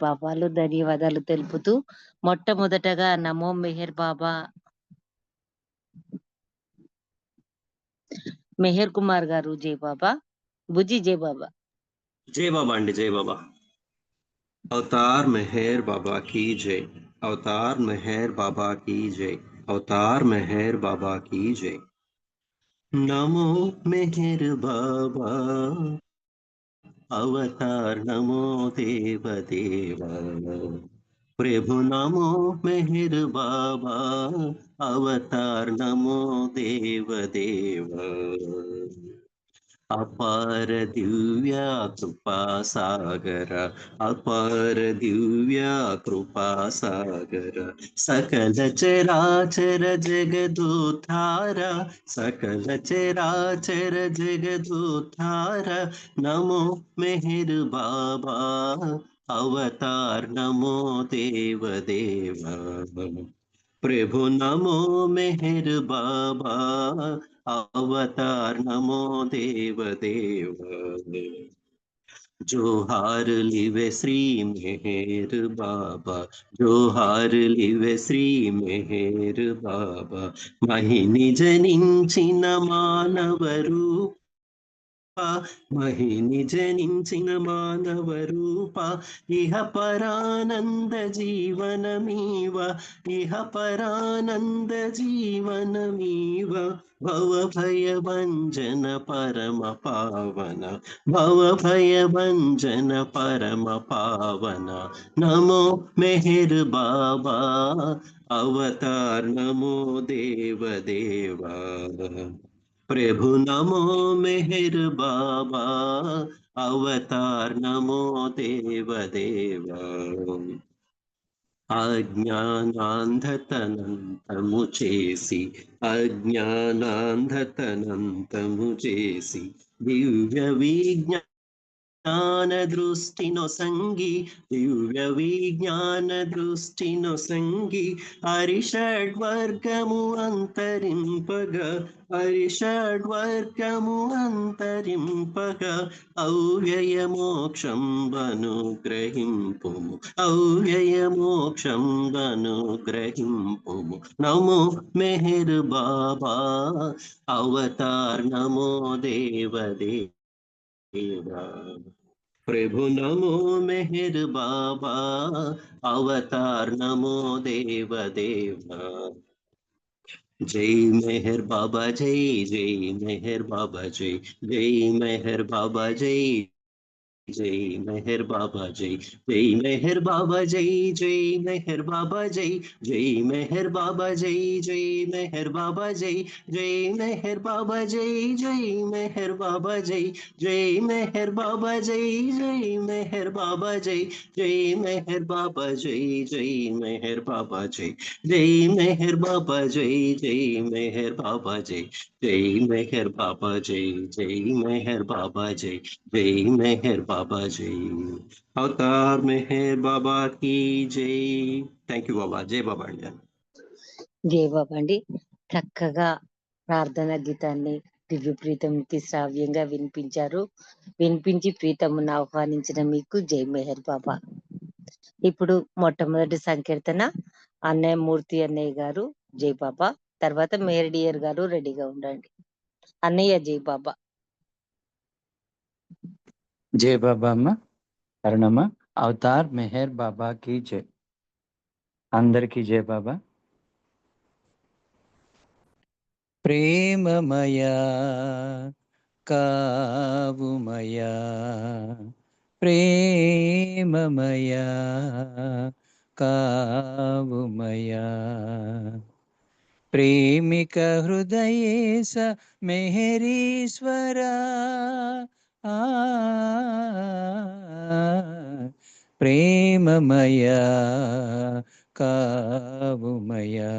బాబాలు ధన్యవాదాలు తెలుపుతూ మొట్టమొదటగా నమో మెహర్ బాబా మెహర్ కుమార్ గారు జై బాబా, బుజ్జి జై బాబా. జై బాబా అండి, జై బాబా. అవతార్ మెహర్ బాబా की जय, अवतार मेहर बाबा की जय, अवतार मेहर बाबा की जय. नमो मेहर बाबा अवतार, नमो देव देवा प्रभु, नमो मेहर बाबा अवतार, नमो देव देवा. अपार दिव्या कृपा सागर, अपार दिव्या कृपा सागर, सकल चराचर जगदोद्धारा, सकल चराचर जगदोद्धारा. नमो मेहर बाबा अवतार, नमो देव देवा प्रभु, नमो मेहर बाबा अवतार, नमो देव देव. जोहार लिवे श्री मेहर बाबा, जोहार लिवे श्री मेहर बाबा. महिनि जनिंचिन मानव रूप, महिनि जनिंचिन मानव रूप. इह परानंद जीवनमीव, इह परानंद जीवनमीव. भव भय भंजन परम पावन, भव भय भंजन परम पावन. नमो मेहर बाबा अवतार, नमो देव देवा प्रभु, नमो मेहर बाबा अवतार, नमो देव देवा. అజ్ఞానాంధతనంతము చేసి, అజ్ఞానాంధతనంతము చేసి, దివ్య విజ్ఞాన దృష్టినో సంగి, దివ్య విజ్ఞాన దృష్టినో సంగి. హరిషడ్వర్గము అంతరింపగా, హరిషడ్వర్గము అంతరింపగా. అవ్యయ మోక్షం అనుగ్రహింపుము, అవ్యయ మోక్షం అనుగ్రహింపుము. నమో మెహర్ బాబా అవతార్, నమో దేవ దేవా प्रभु, नमो मेहर बाबा अवतार, नमो देव देवा. जय मेहर बाबा जय, जय मेहर बाबा जय, जय मेहर बाबा जय, जय मेहर बाबा जय, जय मेहर बाबा जय, जय मेहर बाबा जय, जय मेहर बाबा जय, जय मेहर बाबा जय, जय मेहर बाबा जय, जय मेहर बाबा जय, जय मेहर बाबा जय, जय मेहर बाबा जय, जय मेहर बाबा जय, जय मेहर बाबा जय, जय मेहर बाबा जय, जय मेहर बाबा जय, जय मेहर बाबा जय, जय मेहर बाबा जय, जय मेहर बाबा जय. अवतार मेहर बाबा की जय. థ్యాంక్ యూ బాబా. జై బాబా అండి. జై బాబా అండి. చక్కగా ప్రార్థన గీతాన్ని దివ్య ప్రీతంకి శ్రావ్యంగా వినిపించారు. వినిపించి ప్రీతమును ఆహ్వానించిన మీకు జై మెహర్ బాబా. ఇప్పుడు మొట్టమొదటి సంకీర్తన అన్నయ్య మూర్తి అన్నయ్య గారు జై బాబా, తర్వాత మేర్ డియర్ గారు రెడీగా ఉండండి. అన్నయ్య జై బాబా. జై బాబా అమ్మ, అరుణమ్మ. అవతార్ మెహర్ బాబా की जय. అందరికీ జై బాబా. ప్రేమమయా కావుమయా, ప్రేమమయా కావుమయా. ప్రేమిక హృదయేశ మెహరీశ్వరా, ప్రేమమయా కావుమయా.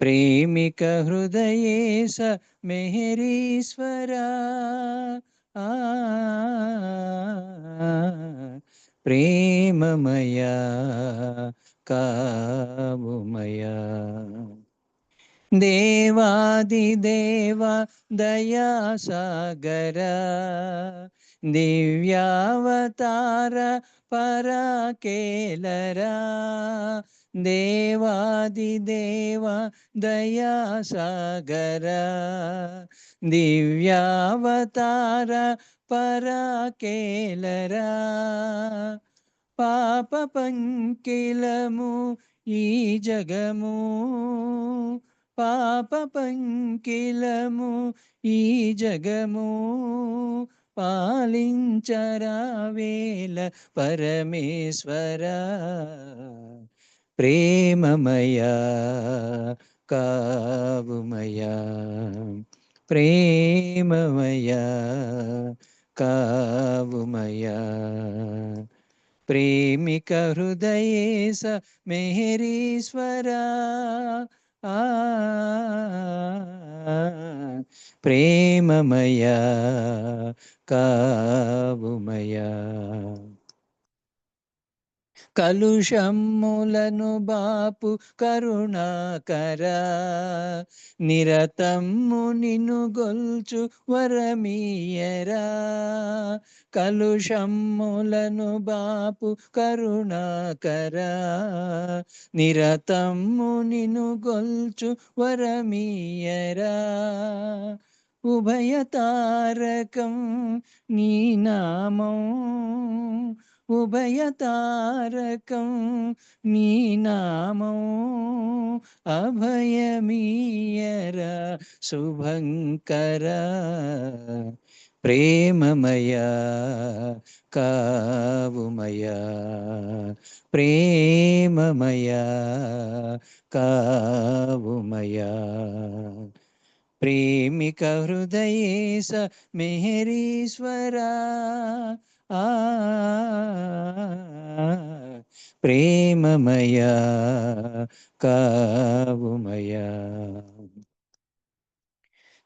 ప్రేమిక హృదయేశ మెహరీశ్వరా, ప్రేమమయా కావుమయా. దేవాది దేవ దయా సాగర, दिव्यावतार पराकेलरा देवादिदेव दयासागरा दिव्यावतार पराकेलरा పాప పంకిలము ఈ జగము పాప పంకిలము ఈ జగము పాలించరావేల పరమేశ్వర ప్రేమమయ కావుమయ ప్రేమమయ కావుమయ ప్రేమిక హృదయేశ మెహరీశ్వరా ప్రేమమయ కావుమయ కలుషమ్ములను బాపు కరుణాకర నిరతమ్ము నిన్ను గొల్చు వరమీయరా కలుషమ్ములను బాపు కరుణాకర నిరతమ్ము నిన్ను గొల్చు వరమీయరా ఉభయతారకం నీ నామం ఉభయతారకం నీ నామం అభయమీయర శుభంకర ప్రేమమయ కావుమయ ప్రేమమయ కావుమయ ప్రేమిక హృదయేశ మెహరీశ్వరా ప్రేమమయ కావుమయ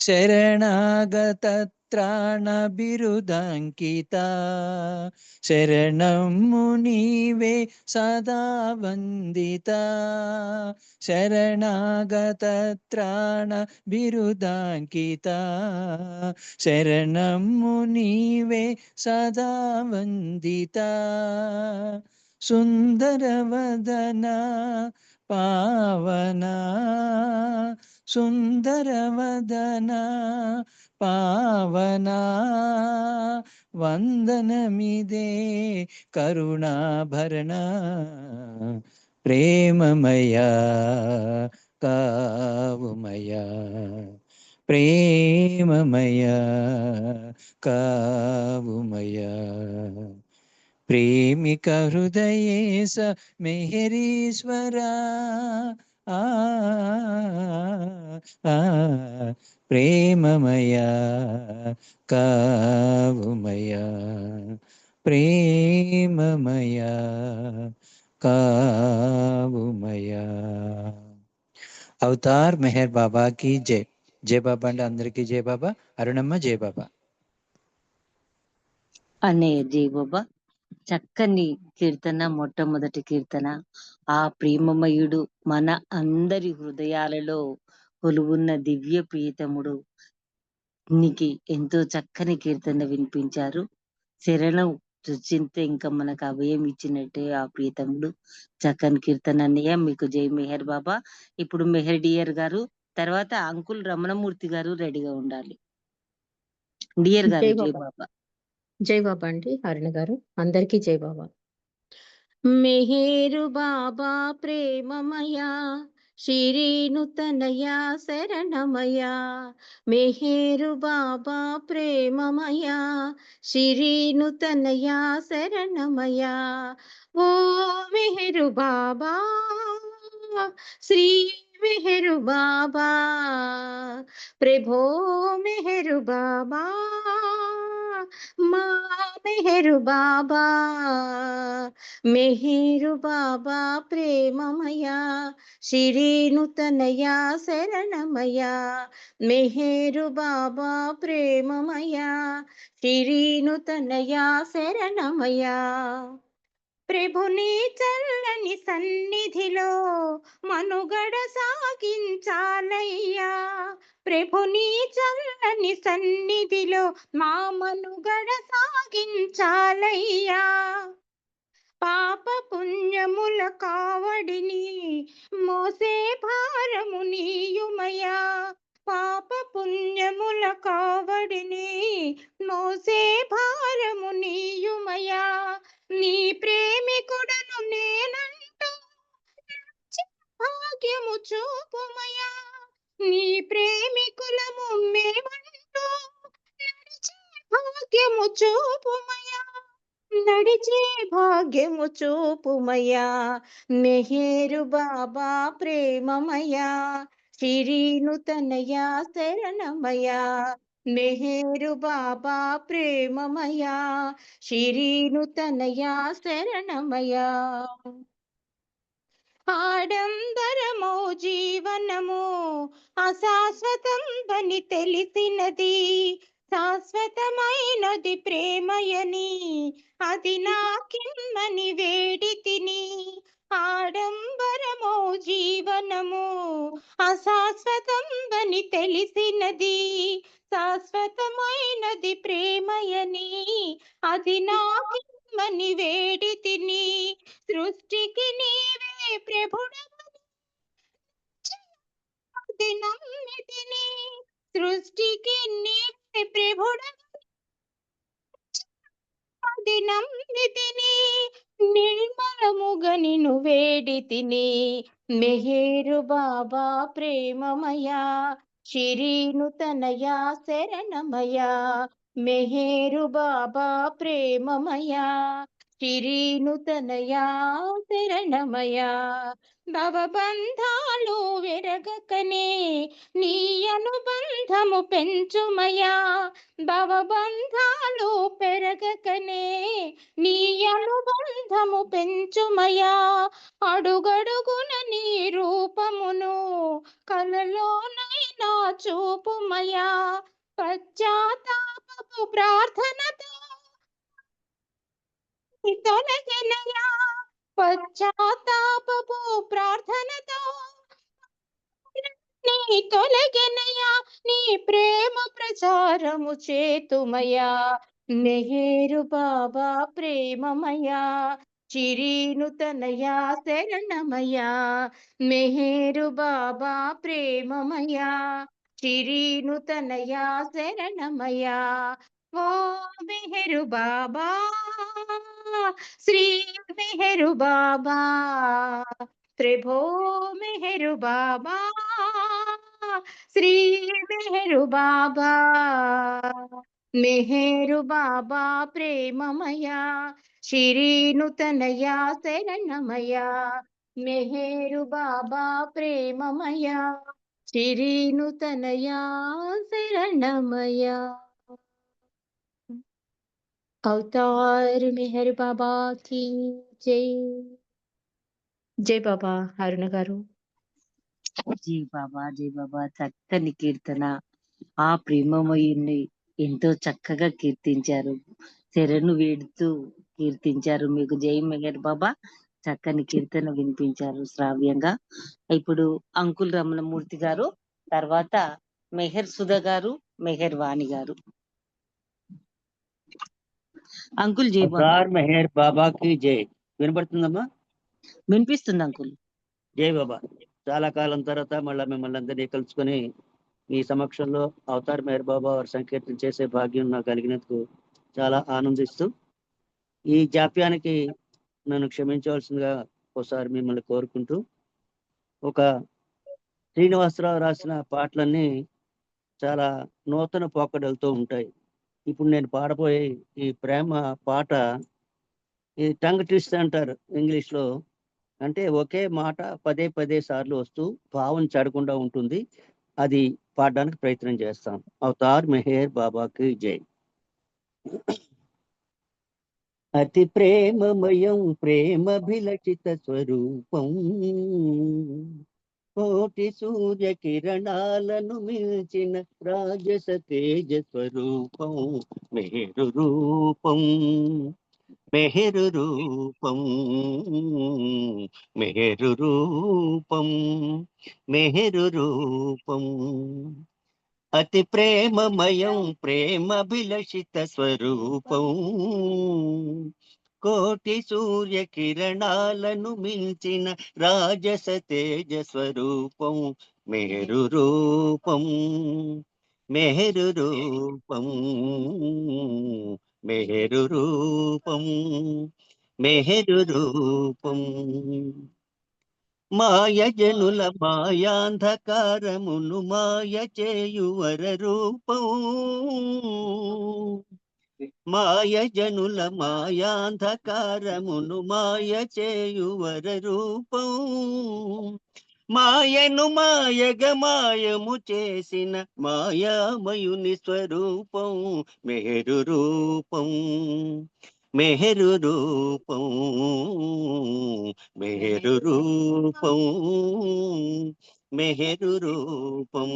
శరణాగత త్రాణ బిరుదాంకిత శరణము నీవే సదా వందిత శరణాగత త్రాణ బిరుదాంకిత శరణము నీవే సదా వందిత సుందరవదన పావన సుందరవదన పావన వందనమిదే కరుణాభరణ ప్రేమమయ కావుమయ ప్రేమమయ కావుమయ ప్రేమిక హృదయేశ మెహరీశ్వరా ప్రేమమయ కావుమయ ప్రేమమయ కావుమయ అవతార్ మెహర్ బాబా की జై. జై బాబా అంటే అందరికీ జై బాబా. అరుణమ్మ జై బాబా. అన్నయ్య జై బాబా. చక్కని కీర్తన, మొట్టమొదటి కీర్తన. ఆ ప్రేమమయుడు మన అందరి హృదయాలలో కొలువున్న దివ్య ప్రీతముడు నీకి ఎంతో చక్కని కీర్తన వినిపించారు. శరణం రుచింతే ఇంకా మనకు అభయం ఇచ్చినట్టే ఆ ప్రీతముడు. చక్కని కీర్తన అన్నయ్య, మీకు జై మెహర్ బాబా. ఇప్పుడు మెహర్ డియర్ గారు, తర్వాత అంకుల్ రమణమూర్తి గారు రెడీగా ఉండాలి. డియర్ గారు జై జై బాబా. బాబా. జై బాబా అండి అరుణ గారు, అందరికీ జై బాబా. మెహేరు బాబా ప్రేమమయా శ్రీనుతనయా శరణమయా. మెహేరు బాబా ప్రేమమయా శ్రీనుతనయా శరణమయా. ఓ మెహరు బాబా శ్రీ మెహరు బాబా ప్రభో మెహరు బాబా మా మెహరు బాబా. మెహరు బాబా ప్రేమమయా శ్రీనుతనయా శరణమయా. మెహరు బాబా ప్రేమమయా శ్రీనుతనయా శరణమయా. ప్రభుని చల్లని సన్నిధిలో మనుగడ సాగించాలయ్యా. ప్రభుని చల్లని సన్నిధిలో మా మనుగడ సాగించాలయ్యా. పాప పుణ్యముల కావడిని మోసే భారము నీయుమయా. పాప పుణ్యముల కావడిని మోసే భారము నీయుమయా. నీ ప్రేమికుడను నేనంటూ భాగ్యము చూపుమయా. నీ ప్రేమికులము మేమంటూ నడిచే భాగ్యము చూపుమయా. నడిచే భాగ్యము చూపుమయా. మెహేరు బాబా ప్రేమమయా. శిరీను తనయా శరణమయా. మెహేరు బాబా ప్రేమమయా. శిరీను తనయా శరణమయా. ఆడంబరమో జీవనము అశాశ్వతం అని తెలిసినది. శాశ్వతమైనది ప్రేమయని అది నాకిమ్మని వేడి తిని. ఆడంబరమో జీవనము అశాశ్వతం అని తెలిసినది. శాశ్వతమైనది ప్రేమయని అది నాకిమ్మని వేడి తిని. సృష్టికి నీవే ప్రభుడవని నమ్మితిని. సృష్టికి నీవే ప్రభుడవని నమ్మితిని. నిర్మలముగా నిన్ను వేడి తిని. మెహేరు బాబా ప్రేమమయా. శిరీను తనయా శరణమయా. మెహేరు బాబా ప్రేమమయా. శిరీను తనయా శరణమయా. భవబంధాలు విరగకనే నీ అనుబంధము పెంచుమయా. భవబంధాలు పెరగకనే నీ అనుబంధము పెంచుమయా. అడుగడుగున నీ రూపమును కలలోనైనా చూపుమయా. పశ్చాత్తాపపు ప్రార్థనతో తొలగెనయా. పశ్చాత్తాపపు ప్రార్థనతో నీ తొలగెనయా. నీ ప్రేమ ప్రచారము చేతుమయా. మెహేరు బాబా ప్రేమమయా. చిరీను తనయా శరణమయా. మెహేరు బాబా ప్రేమమయా. చిరీను తనయా శరణమయా. ఓ మెహరు బాబా శ్రీ మెహరు బాబా. ప్రభో మెహరు బాబా శ్రీ మెహరు బాబా. మెహరు బాబా ప్రేమమయా. శిరీను తనయా శరణమయా. మెహరు బాబా ప్రేమమయా. శిరీను తనయా శరణమయా. అవతార్ మెహర్ బాబా की జై. జై బాబా. అరుణ గారు. జై బాబా, జై బాబా. చక్కని కీర్తన. ఆ ప్రేమమయుణ్ణి ఎంతో చక్కగా కీర్తించారు. శరణు వేడుతూ కీర్తించారు. మీకు జై మెహర్ బాబా. చక్కని కీర్తన వినిపించారు శ్రావ్యంగా. ఇప్పుడు అంకుల్ రమణమూర్తి గారు, తర్వాత మెహర్ సుధ గారు, మెహర్ వాణి గారు. అంకుల్ జై బాబా. అవతార్ మెహర్ బాబాకి జై. వినపడుతుందమ్మా? వినిపిస్తుంది అంకుల్. జై బాబా. చాలా కాలం తర్వాత మళ్ళీ మిమ్మల్ని అందరినీ కలుసుకొని మీ సమక్షంలో అవతార్ మెహర్ బాబా వారి సంకీర్తన చేసే భాగ్యం నాకు కలిగినందుకు చాలా ఆనందిస్తూ, ఈ జాప్యానికి నన్ను క్షమించవలసిందిగా ఒకసారి మిమ్మల్ని కోరుకుంటూ, ఒక శ్రీనివాసరావు రాసిన పాటలన్నీ చాలా నూతన పోకడలతో ఉంటాయి. ఇప్పుడు నేను పాడబోయే ఈ ప్రేమ పాట, ఇది టంగ్ ట్విస్ట్ అంటారు ఇంగ్లీష్ లో. అంటే ఒకే మాట పదే పదే సార్లు వస్తూ భావం చెడకుండా ఉంటుంది. అది పాడడానికి ప్రయత్నం చేస్తాం. అవతార్ మెహర్ బాబాకి జై. అతి ప్రేమమయం ప్రేమభిలచిత స్వరూపం, కోటి సూర్య కిరణాలను మిల్చిన రాజస తేజ స్వరూపం, మేరు రూపం. మెహరు రూపం మెహరు రూపం మెహరు రూపం అతి ప్రేమమయం ప్రేమభిలషిత స్వరూపం కోటి సూర్య కిరణాలను మించిన రాజస తేజ స్వరూపం మెహరు రూపం మెహరు రూపం మెహరు రూపం మెహరు రూపం మాయ జనుల మాయాంధకారమును మాయ చేయువర రూపం మాయ జనుల మాయాంధకారమును మాయ చేయువర రూపం మాయను మాయగ మాయము చేసిన మాయామయుని స్వరూపం మెహరు రూపం మెహరు రూపం మెహరు రూపం మెహరు రూపం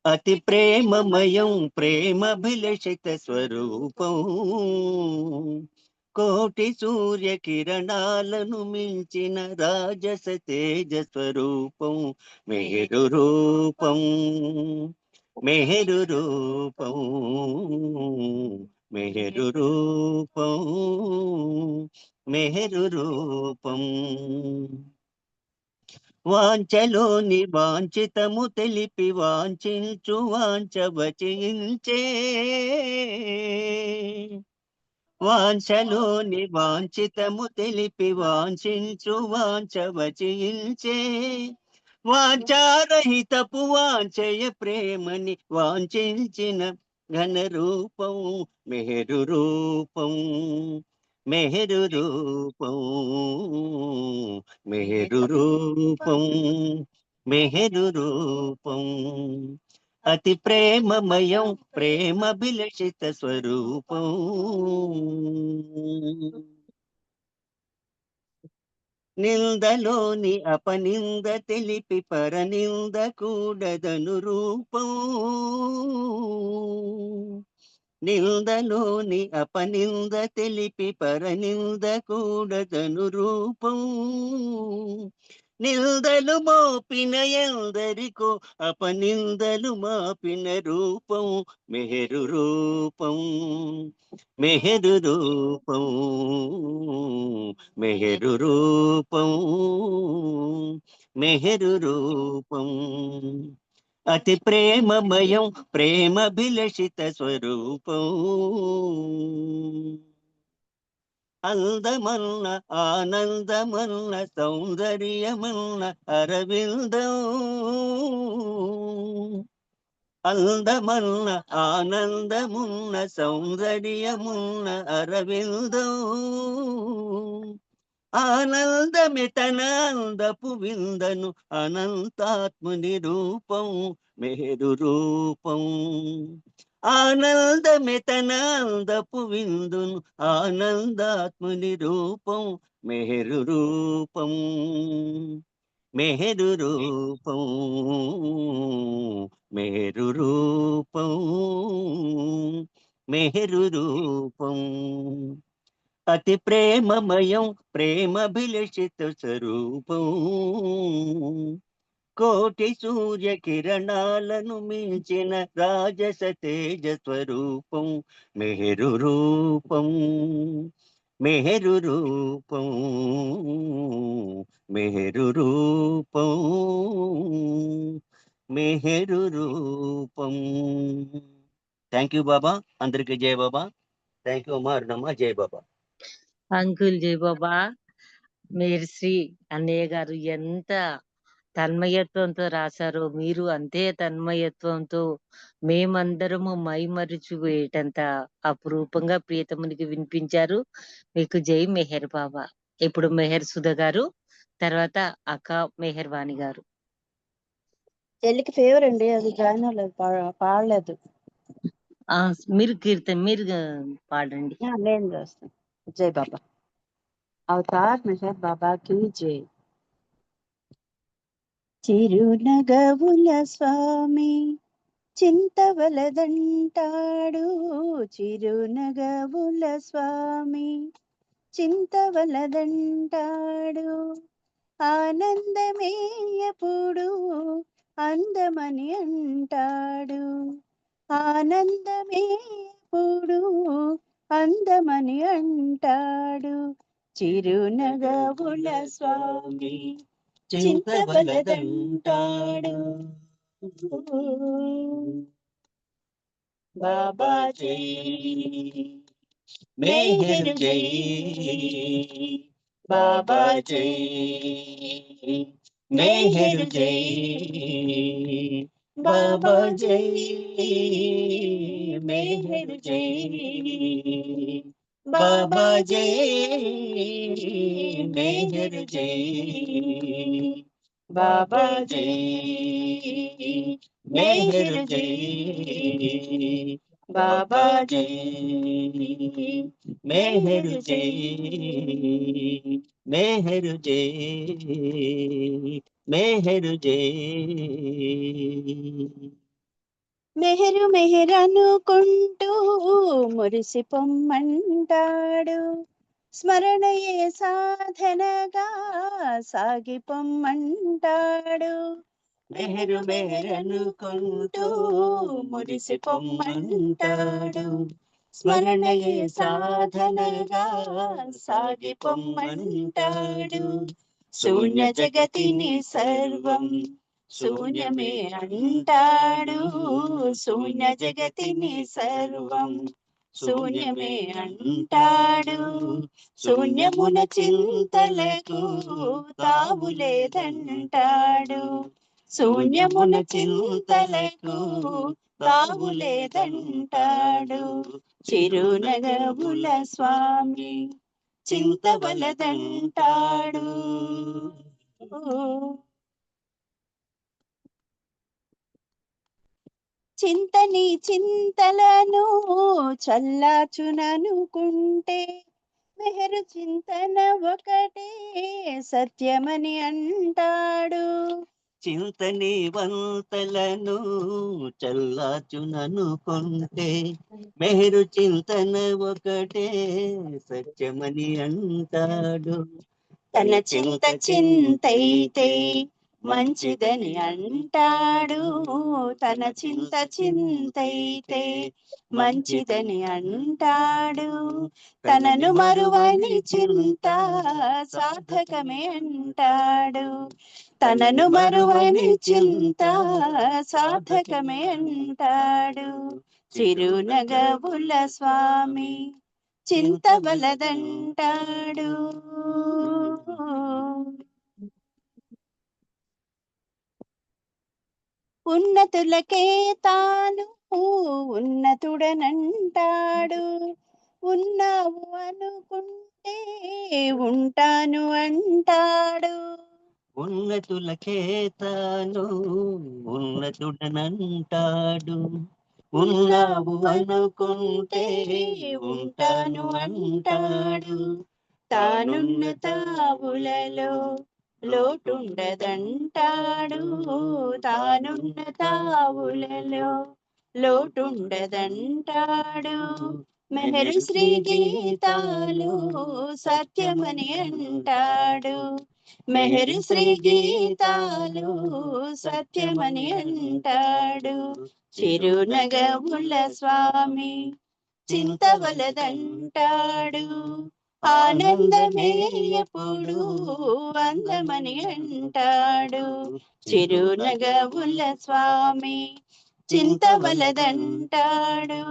అతి ప్రేమమయం ప్రేమభిలషిత స్వరూపం కోటి సూర్య కిరణాలను మించిన రాజస తేజ స్వరూపం మెహరు రూపం మెహరు రూపం మెహరు రూపం మెహరు రూపం వాంఛలోని వాంఛితము తెలిపి వాంఛించు వాంఛ వచించే వాంఛలోని వాంఛితము తెలిపి వాంఛించు వాంఛ వచించే వాంఛారహితపు వాంఛయ ప్రేమని వాంఛించిన ఘన రూపం మెహరు రూపం మెహరు రూపం మెహరు రూపం మెహరు రూపం అతి ప్రేమమయం ప్రేమభిలషిత స్వరూపం నిందలోని అపనింద తెలిపి పరనింద కూడదను రూపం నిందలోని అపనింద తెలిపి పరనింద కూడదను రూపం నిందలు మోపిన ఎందరికో అపనిందలు మాపిన రూపం మెహరు రూపం మెహరు రూపం మెహరు రూపం మెహరు రూపం అతి ప్రేమమయం ప్రేమభిలషిత స్వరూపం అందమన్న ఆనందమన్న సౌందర్యమన్న అరవిందం అందమన్న ఆనందమున్న సౌందర్యమున్న అరవిందం ఆనందమే తన అందపు విందను అనంతాత్ముని రూపం మెహరు రూపం ఆనందమే తన అందపు విందును ఆనందాత్ముని రూపం మెహరు రూపం మెహరు రూపం మెహరు రూపం మెహరు రూపం అతి ప్రేమమయం ప్రేమభిలషిత స్వరూపం కోటి సూర్య కిరణాలను మించిన రాజస తేజ స్వరూపం మెహరు రూపం మెహరు రూపం మెహరు రూపం మెహరు రూపం థ్యాంక్ యూ బాబా అందరికీ జయ బాబా థ్యాంక్ యూ అమ్మా అరుణమ్మ జయ బాబా అంకుల్ జై బాబా మేర్శ్రీ అన్నయ్య గారు ఎంత తన్మయత్వంతో రాశారో మీరు అంతే తన్మయత్వంతో మేమందరము మైమరిచిపోయేటంత అపురూపంగా ప్రియతమునికి వినిపించారు. మీకు జై మెహర్ బాబా. ఇప్పుడు మెహర్ సుధ గారు, తర్వాత అక్క మెహర్ వాణి గారు. చెల్లికి ఫేవర్ అండి, అది జాయిన్ అవ్వలేదు, పాడలేదు. మీరు కీర్తన మీరు పాడండి. నేను చేస్తాను. జై బాబా. అవతార్ మెహర్ బాబాకి జై. చిరునగవుల స్వామి చింతవలదంటాడు చిరునగవుల స్వామి, చింతవలదంటాడు ఆనందమే ఎప్పుడు అందమని అంటాడు, ఆనందమే ఎప్పుడు అందమని అంటాడు చిరునగవుల స్వామి, చింతవలదంటాడు. బాబా జై, మెహర్ జై, బాబా జై, మెహర్ జై, బాబా జై, మెహర్ జై, బాబా జై, మెహర్ జై, బాబా జై, మెహర్ జై, బాబా జై, మెహర్ జై, మెహర్ జై, మెహర్ జై. మెహరు మెహరు అనుకుంటూ మురిసి పొమ్మంటాడు, స్మరణయే సాధనగా సాగి పొమ్మంటాడు. మెహరు మెహరు అనుకుంటూ మురిసి పొమ్మంటాడు, స్మరణయే సాధనగా సాగి పొమ్మంటాడు. శూన్య జగతిని సర్వం శూన్యమే అంటాడు, శూన్య జగతిని సర్వం శూన్యమే అంటాడు. శూన్యమున చింతలకు తావులేదంటాడు, శూన్యమున చింతలకు తావులేదంటాడు చిరునగవుల స్వామి, చింతవలదంటాడు. చింతని చింతలను చల్లాచుననుకుంటే మెహరు చింతన ఒకటే సత్యమని అంటాడు, చింతని వంతలను చల్లాచుననుకుంటే మెహరు చింతన ఒకటే సత్యమని అంటాడు. తన చింత చింతైతే మంచిదని అంటాడు, తన చింత చింతైతే మంచిదని అంటాడు. తనను మరువని చింత సార్థకమే అంటాడు, తనను మరువని చింత సార్థకమే అంటాడు చిరునగవుల స్వామి, చింతవలదంటాడు. ఉన్నతులకే తాను ఉన్నతుడనంటాడు, ఉన్నావు అనుకుంటే ఉంటాను అంటాడు. ఉన్నతులకే తాను ఉన్నతుడనంటాడు, ఉన్నావు అనుకుంటే ఉంటాను అంటాడు. తానున్న తావులలో లోటుండదంటాడు, తానున్న తావులలో లోటుండదంటాడు. మెహరు శ్రీ గీతాలు సత్యమని అంటాడు, మెహరు శ్రీ గీతాలు సత్యమని అంటాడు చిరునగవుల స్వామి, చింతవలదంటాడు. ఆనందమే ఎప్పుడు అందమని అంటాడు చిరునగవుల స్వామి, చింతవలదంటాడు.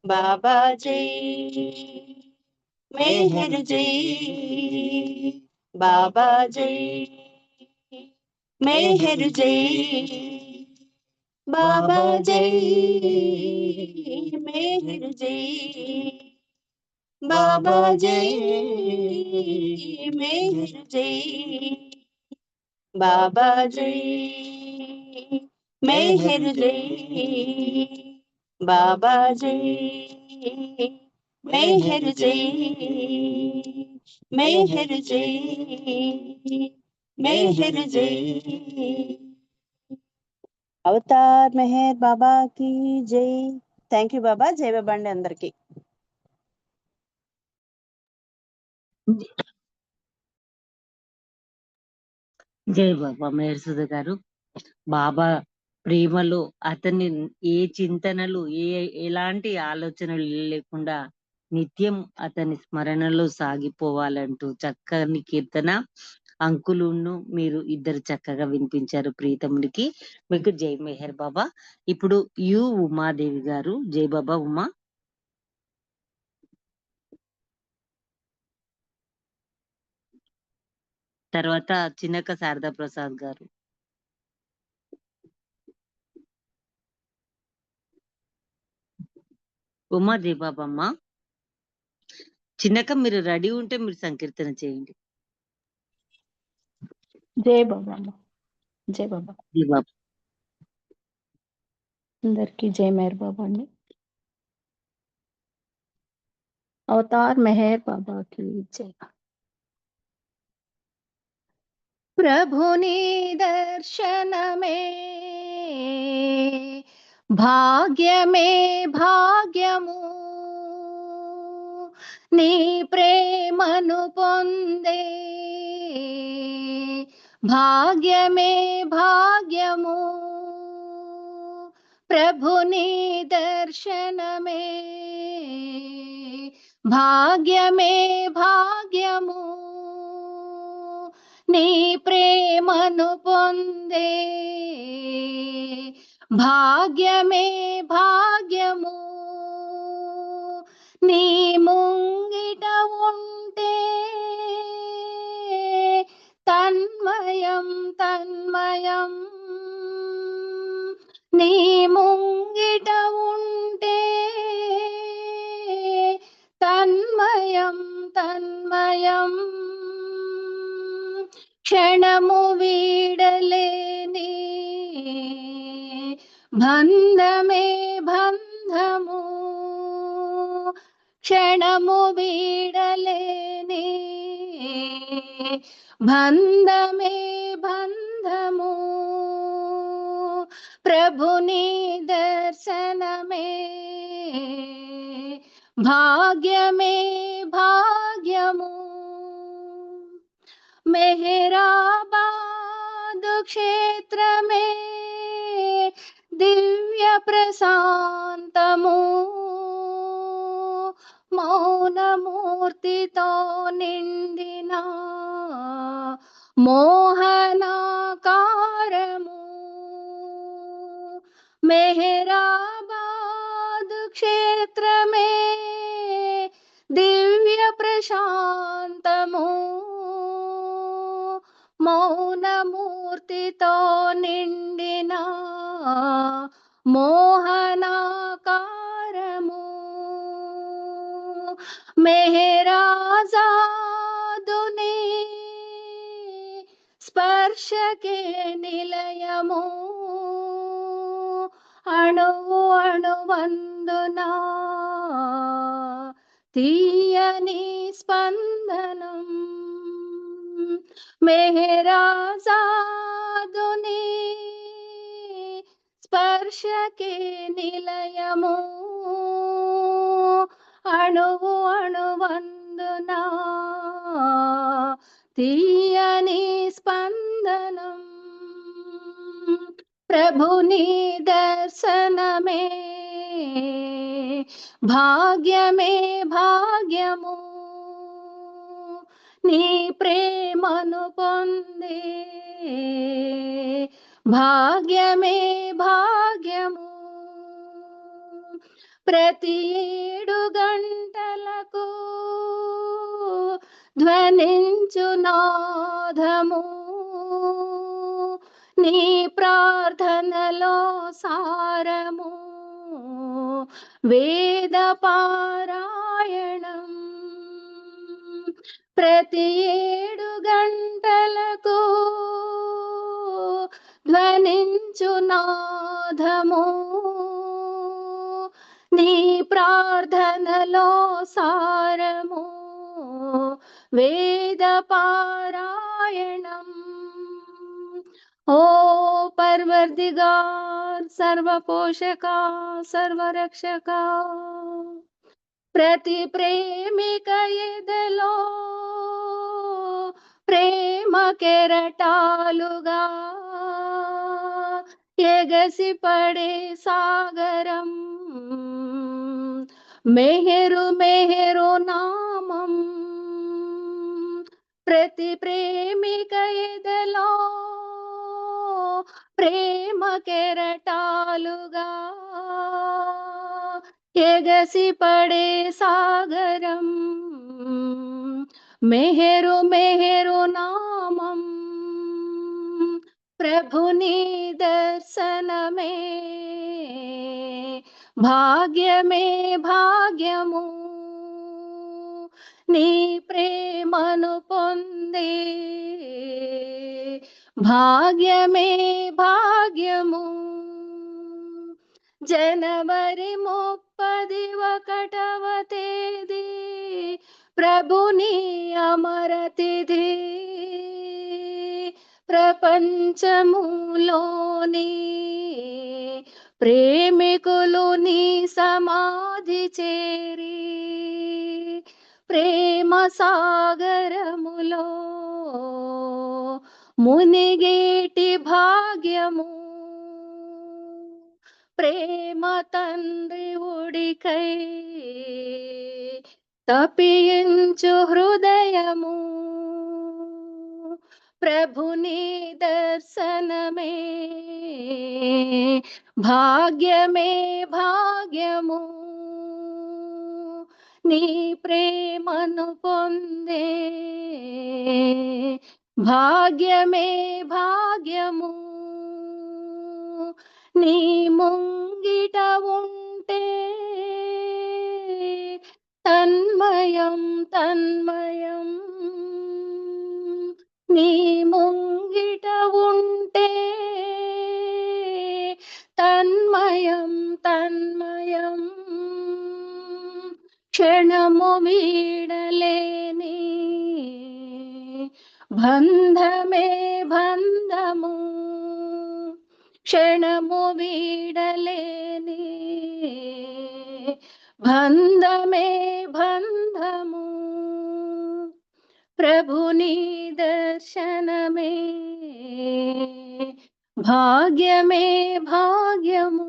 బాబా జై, మెహర్ జై, బాబా జై, మెహర్ జై, బాబా జై, మెహర్ జై, బాబా జై, మెహర్ జై, బాబా జై, మెహర్ జై, బాబా జై, మెహర్ జై, మెహర్ జై, మెహర్ జై. అవతార్ మెహర్ బాబా కి జై. థ్యాంక్ యూ బాబా. జై బాబా అండి అందరికి. జై బాబా. మేర్ సుధ గారు, బాబా ప్రేమలో అతన్ని ఏ చింతనలు ఎలాంటి ఆలోచనలు లేకుండా నిత్యం అతని స్మరణలో సాగిపోవాలంటూ చక్కని కీర్తన అంకులును మీరు ఇద్దరు చక్కగా వినిపించారు ప్రీతమునికి. మీకు జై మెహర్ బాబా. ఇప్పుడు ఉమాదేవి గారు. జై బాబా ఉమా. తర్వాత చిన్నక్క శారదా ప్రసాద్ గారు. ఉమా జై బాబా అమ్మ. చిన్నక్క మీరు రెడీ ఉంటే మీరు సంకీర్తన చేయండి. జై బాబా అమ్మ. జై బాబా. జై బాబా. అందరికీ జై మెహర్ బాబా అండి. అవతార్ మెహర్ బాబా కి జై. ప్రభుని దర్శనమే భాగ్యమే భాగ్యము, నీ ప్రేమను పొందే భాగ్యమే భాగ్యము. ప్రభుని దర్శనమే భాగ్యమే భాగ్యము, నీ ప్రేమను పొందే భాగ్యమే భాగ్యము. నీ ముంగిట ఉంటే తన్మయం తన్మయం, నీ ముంగిట ఉంటే తన్మయం తన్మయం. క్షణము వీడలేని బంధమే బంధము, క్షణము వీడలేని బంధమే బంధము. ప్రభుని దర్శనమే భాగ్యమే భాగ్యము. మెహరాబాద్ క్షేత్రమే దివ్య ప్రశాంతము, మౌనమూర్తితో నిండిన మోహనాకారము. మెహరాబాద్ క్షేత్రమే దివ్య ప్రశాంతము, మౌనమూర్తితో నిండిన మోహనాకారము. మెహరాజాదుని స్పర్శకే నిలయము, అణువు అణువందున తీయని స్పందనం. మెహరాజాదుని స్పర్శకే నిలయము, అణువు అణువందున తీయని స్పందనం. ప్రభుని దర్శనమే భాగ్యమే భాగ్యము, నీ ప్రేమను పొందే భాగ్యమే భాగ్యము. ప్రతి 7 గంటలకు ధ్వనించు నాదము, నీ ప్రార్థనలో సారము వేద పారాయణం. ప్రతి 7 గంటలకు ధ్వనించు నాదము, నీ ప్రార్థనలో సారము వేద పారాయణం. ओ परवरदिगार सर्वपोषका सर्वरक्षका ప్రతి ప్రేమిక ఎదలో ప్రేమ కెరటాలుగా ఎగసి పడే సాగరం మెహరు మెహరు నామం ప్రతి ప్రేమిక ఎదలో ప్రేమ కెరటాలుగా ఎగసి పడే సాగరం మెహరు మెహరు నామం ప్రభుని దర్శనమే భాగ్యమే భాగ్యము నీ ప్రేమను పొందే భాగ్యమే భాగ్యము జనవరి 31వ తేదీ ప్రభుని అమరతిథి ప్రపంచములోని ప్రేమికులు నీ సమాధి చేరి ప్రేమ సాగరములో మునిగేటి భాగ్యము ప్రేమ తండ్రి ఉడికై తపించు హృదయము ప్రభుని దర్శనమే భాగ్యమే భాగ్యము నీ ప్రేమను పొందే భాగ్యమే భాగ్యము నీ ముంగిట ఉంటే తన్మయం తన్మయం నీ ముంగిట ఉంటే తన్మయం తన్మయం క్షణము వీడలేని బంధమే బంధము క్షణము వీడలేని బంధమే బంధము ప్రభుని దర్శనమే భాగ్యమే భాగ్యము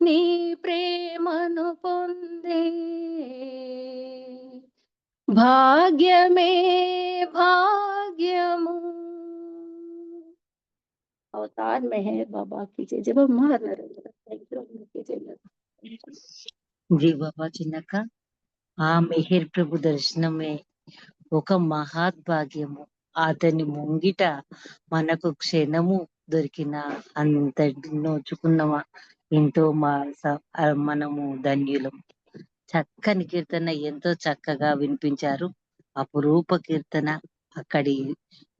నీ ప్రేమను పొందే భాగ్యమే భాగ్యము अवतार मेहर बाबा की जय जय बाबा महानरेंद्र थैंक यू जय జై బాబా చిన్నక్క. ఆ మెహర్ ప్రభు దర్శనమే ఒక మహాద్భాగ్యము. అతని ముంగిట మనకు క్షణము దొరికిన అంత నోచుకున్నమా ఎంతో మనము ధన్యులం. చక్కని కీర్తన ఎంతో చక్కగా వినిపించారు. అపురూప కీర్తన. అక్కడి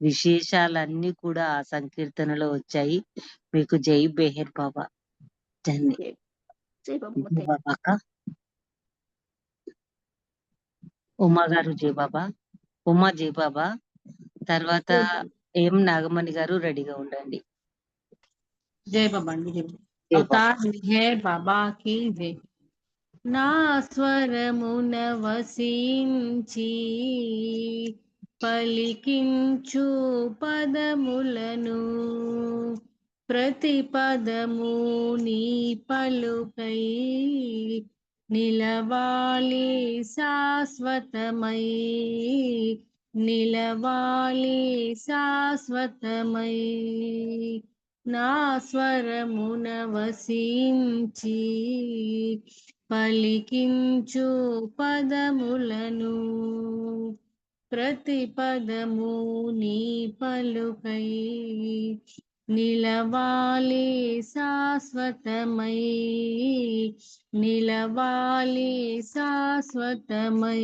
విశేషాలన్నీ కూడా ఆ సంకీర్తనలో వచ్చాయి. మీకు జై బెహర్ బాబా. जय बाबा బాబా అక్క. ఉమా గారు జై బాబా. ఉమా జై బాబా. తర్వాత ఎం నాగమణి గారు రెడీగా ఉండండి. జై బాబా అండి. జై బాబా. అవతార్ మెహర్ బాబా की जय. నా స్వరమున వసించి పలికించు పదములను ప్రతి పదము నీ పలుకై నిలవాలి శాశ్వతమై నిలవాలి శాశ్వతమై నా స్వరమున వసించి పలికించు పదములను ప్రతి పదము నీ పలుకై నిలవాలి శాశ్వతమై నిలవాలి శాశ్వతమై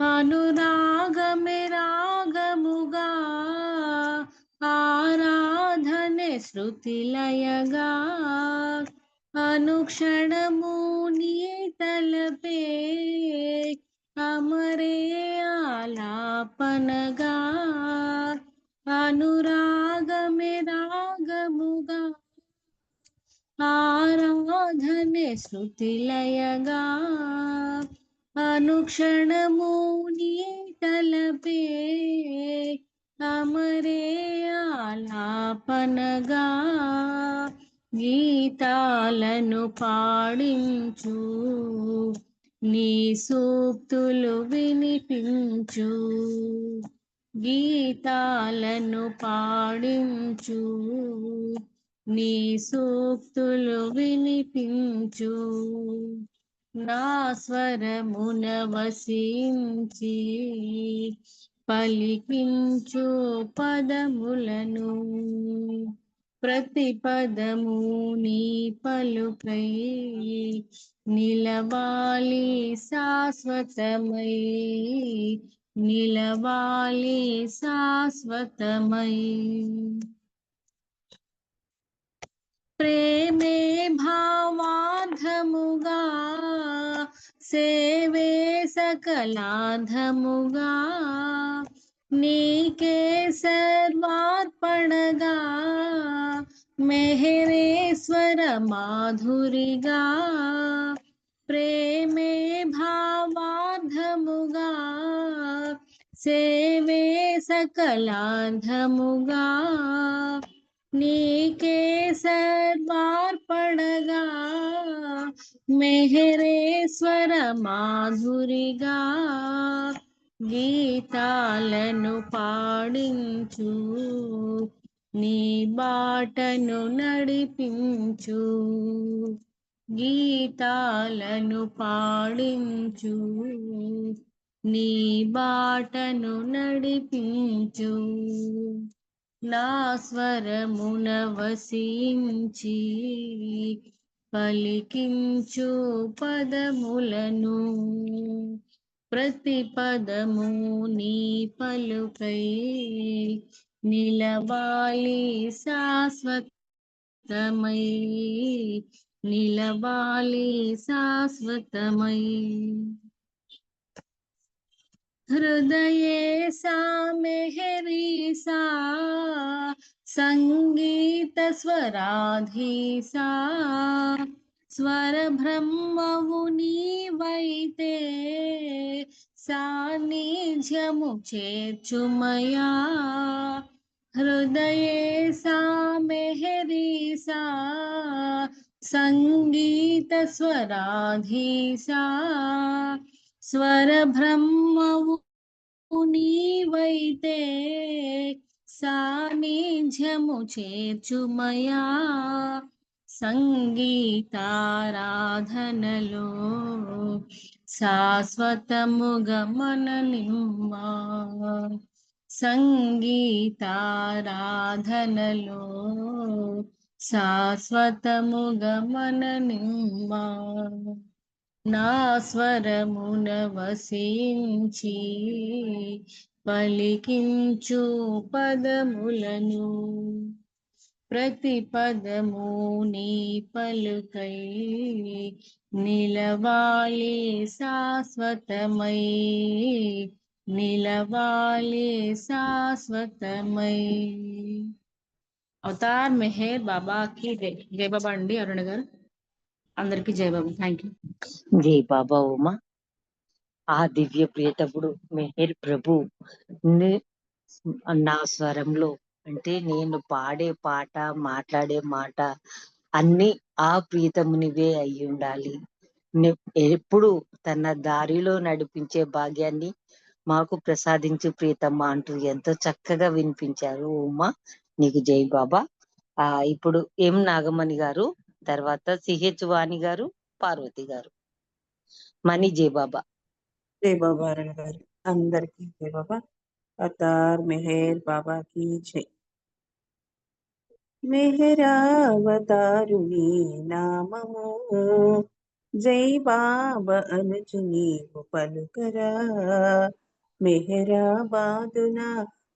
అనురాగమే రాగముగా ఆరాధనే శృతిలయగా అనుక్షణము నీ తలపే అమరే ఆలాపనగా అనురాగమే రాగముగా ఆరాధనే శృతిలయగా అనుక్షణము నీ తలపే అమరే ఆలాపనగా గీతాలను పాడించు నీ సూక్తులు వినిపించు గీతాలను పాడించు నీ సూక్తులు వినిపించు నా స్వరమున వసించి పలికించు పదములను ప్రతి పదము నీ పలుకై నిలవాలి శాశ్వతమై నిలవాలి శాశ్వతమై ప్రేమే భావార్థముగా సేవే సకలాధముగా నీకే సర్వార్పణగా మెహరేశ్వర మాధురిగా ప్రేమే భావార్థముగా సేవే సకలాధముగా నీకే సర్వార్పణగా మెహరేశ్వర మాధురిగా గీతాలను పాడించు నీ బాటను నడిపించు గీతాలను పాడించు నీ బాటను నడిపించు నా స్వరమున వసించి పలికించు పదములను ప్రతి పదము నీ పలుకై నిలవాలి శాశ్వతమై నిలవాలి శాశ్వతమై హృదయేశా మెహరీసా సంగీత స్వరాధీసా స్వర బ్రహ్మవు నీవైతే సాన్నిధ్యము చేర్చుమయా హృదయేశా మెహరీసా సంగీత స్వరాధీసా స్వర బ్రహ్మవు నీవైతే సాన్నిధ్యము చేర్చుమయా సంగీతారాధనలో శాశ్వతముగా మననిమ్మా సంగీతారాధనలో శాశ్వతముగా మననిమ్మా నా స్వరమున వసించి పలికించు పదములను ప్రతి పదము నీ పలుకై నిలవాలి శాశ్వతమై నిలవాలి శాశ్వతమై అవతార్ మెహర్ బాబాకి జై. జై బాబా అండి అరుణ గారు. అందరికీ జై బాబా. Thank you. జై బాబా ఉమా. ఆ దివ్య ప్రియతముడు మెహర్ ప్రభు నా స్వరంలో అంటే నేను పాడే పాట మాట్లాడే మాట అన్ని ఆ ప్రియతమునివే అయి ఉండాలి, ఎప్పుడు తన దారిలో నడిపించే భాగ్యాన్ని మాకు ప్రసాదించు ప్రియతమ్మ అంటూ ఎంతో చక్కగా వినిపించారు ఉమా. నీకు జై బాబా. ఇప్పుడు ఎం నాగమణి గారు, తర్వాత సిహెచ్ వాణి గారు, పార్వతి గారు. మణి జై బాబా. జై బాబా అరుణ గారు. అందరికీ జై బాబా. అవతార్ మెహర్ బాబా की जय. మెహరావతారుని నామము జై బాబా అనుచు నీవు పలుకరా. మెహరాబాదున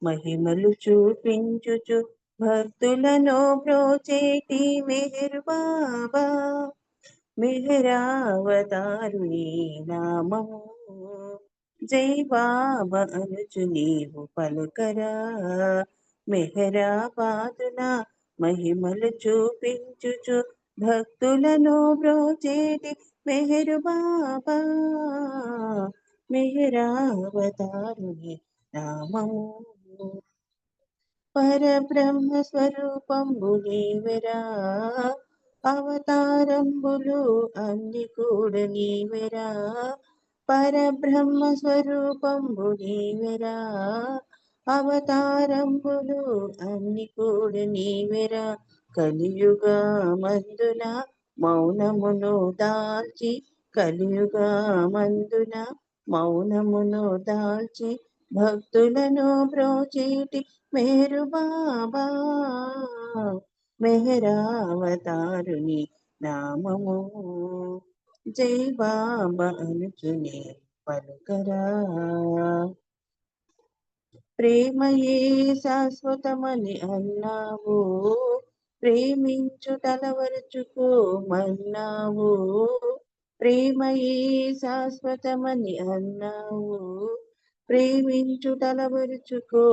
మహిమలు చూపించుచు భక్తులను బ్రోచేటి మెహర్ బాబా. మెహరావతారుని నామము జై బాబా అనుచు నీవు పలుకరా, మెహరాబాదున మహిమలు చూపించుచు భక్తులను బ్రోచేటి మెహరు బాబా, మెహరావతారుని నామము. పరబ్రహ్మ స్వరూపంబు నీవెరా, అవతారంబులు అన్ని కూడా నీవెరా. పరబ్రహ్మ స్వరూపంబు నీవెరా, అవతారంబులు అన్ని కూడా నీవెరా. కలియుగా మందున మౌనమును దాల్చి, కలియుగా మందున మౌనమును దాల్చి భక్తులను బ్రోచేటి మేరు బాబా, మెహరావతారుని నామము. జై బాబా అనుచునే పలుకరా, ప్రేమయే శాశ్వతమని అన్నావు, ప్రేమించు తలవరుచుకోమన్నావు. ప్రేమయే శాశ్వతమని అన్నావు, ప్రేమించు తలవరుచుకోమన్నావు.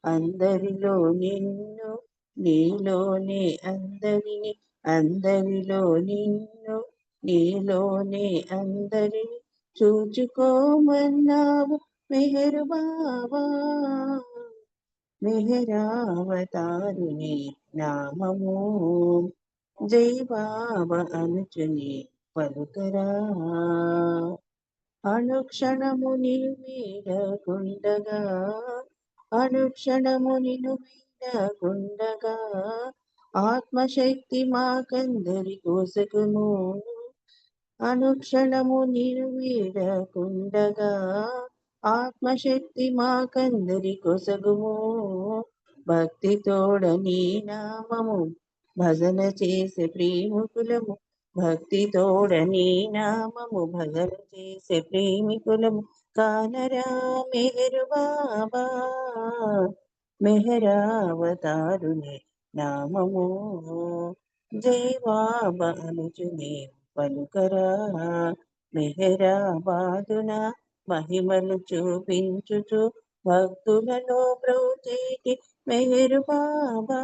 అందరిలో నిన్ను, నీలోనే అందరిని, అందరిలో నిన్ను, నీలోనే అందరిని చూచుకోమన్నావు మెహరు బాబా, మెహరావతారుని నామము. జై బాబా అనుచుని పలుకరా, అనుక్షణము నిన్ను వీడకుండగా, అనుక్షణము నిన్ను వీడకుండగా, ఆత్మశక్తి మాకందరి కోసకుము. అనుక్షణము నిన్ను వీడకుండగా, ఆత్మశక్తి మాకందరి కొసగుము. భక్తి తోడ నీ నామము భజన చేసే ప్రేమికులము, భక్తి తోడ నీ నామము భజన చేసే ప్రేమికులము. కానరా మెహరు బాబా, మెహరావతారుని నామము. జై బాబా అనుచునే పలుకరా, మెహరాబాదున మహిమలు చూపించుచు భక్తులలో బ్రోచేటి మెహరు బాబా,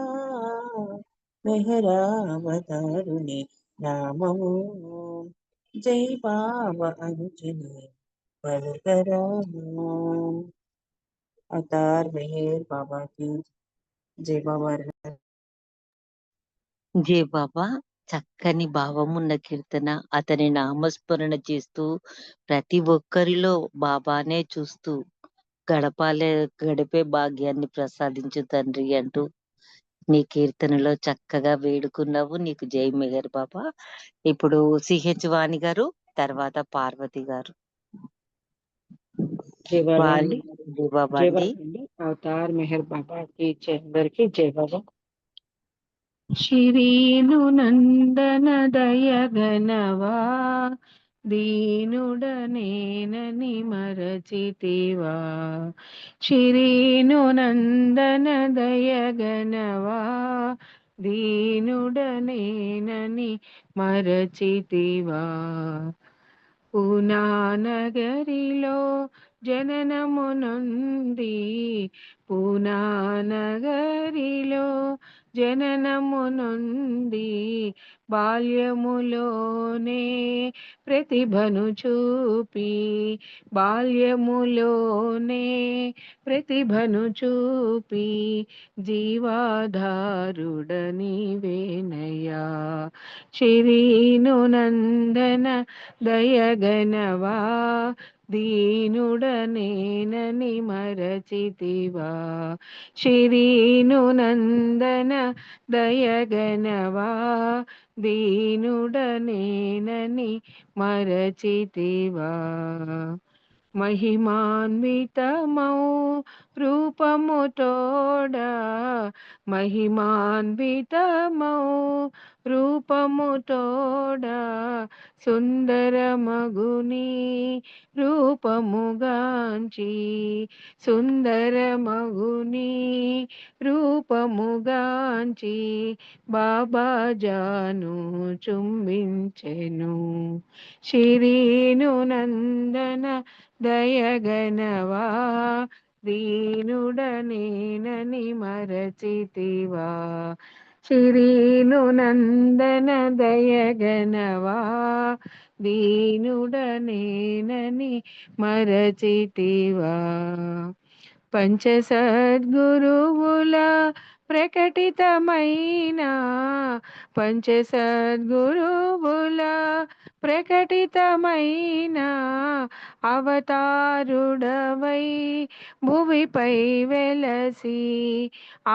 మెహరావతారుని నామము. జై బాబా అనుచునే పలుకరా. అవతార్ మెహర్ బాబా की జై బాబా. జై బాబా చక్కని భావమున్న కీర్తన. అతని నామస్మరణ చేస్తూ ప్రతి ఒక్కరిలో బాబానే చూస్తూ గడిపే భాగ్యాన్ని ప్రసాదించు తండ్రి అంటూ నీ కీర్తనలో చక్కగా వేడుకున్నావు. నీకు జై మెహర్ బాబా. ఇప్పుడు సిహెచ్ వాణి గారు, తర్వాత పార్వతి గారు. జై బాబా అండి. జై బాబా జై అండి. బాబా అండి. అవతార్ మెహర్ బాబాకి అందరికి జై బాబా. శ్రీను నందన దయగనవా, దీనుడనేనని మరచితివా. శ్రీను నందన దయగనవా, దీనుడనేనని మరచితివా. పూనానగరిలో జననమునుంది, పూనానగరిలో జననమునుంది. బాల్యములోనే ప్రతిభను చూపి, బాల్యములోనే ప్రతిభను చూపి జీవాధారుడనివేనయ్యా. శ్రీను నందన దయగనవా, దీనుడనేనని మరచితివా. శ్రీను నందన దయగనవా, దీనుడనేనని మరచితివా. మహిమాన్వితమౌ రూపము తోడా, మహిమాన్వితమౌ రూపము తోడ సుందరమగుని రూపముగాంచి సుందరమగుని రూపముగాంచి బాబా జాను చుంబించెను. శిరీను నందన దయగనవా దీనుడనేనని మరచితివా. శిరీను నందన దయగనవా దీనుడనేనని మరచితివా. పంచ సద్గురువుల ప్రకటితమైన పంచ సద్గురువుల ప్రకటితమైన అవతారుడవై భువిపై వెలసి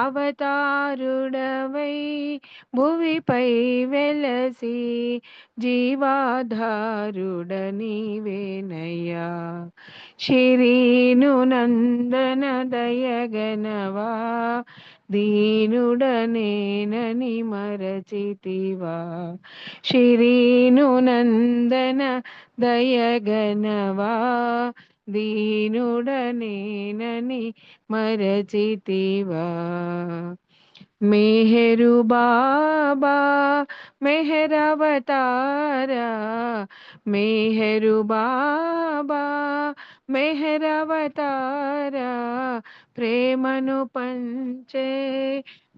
అవతారుడవై భువిపై వెలసి జీవాధారుడనివేనయ్యా. శిరీను నందన దయగనవా దీనుడనేనని మరచితివా. శిరీను నందన దయగనవా దీనుడనేనని మరచితివా. మెహరు బాబా మెహరవతారా మెహరు బాబా మెహరవతారా ప్రేమను పంచే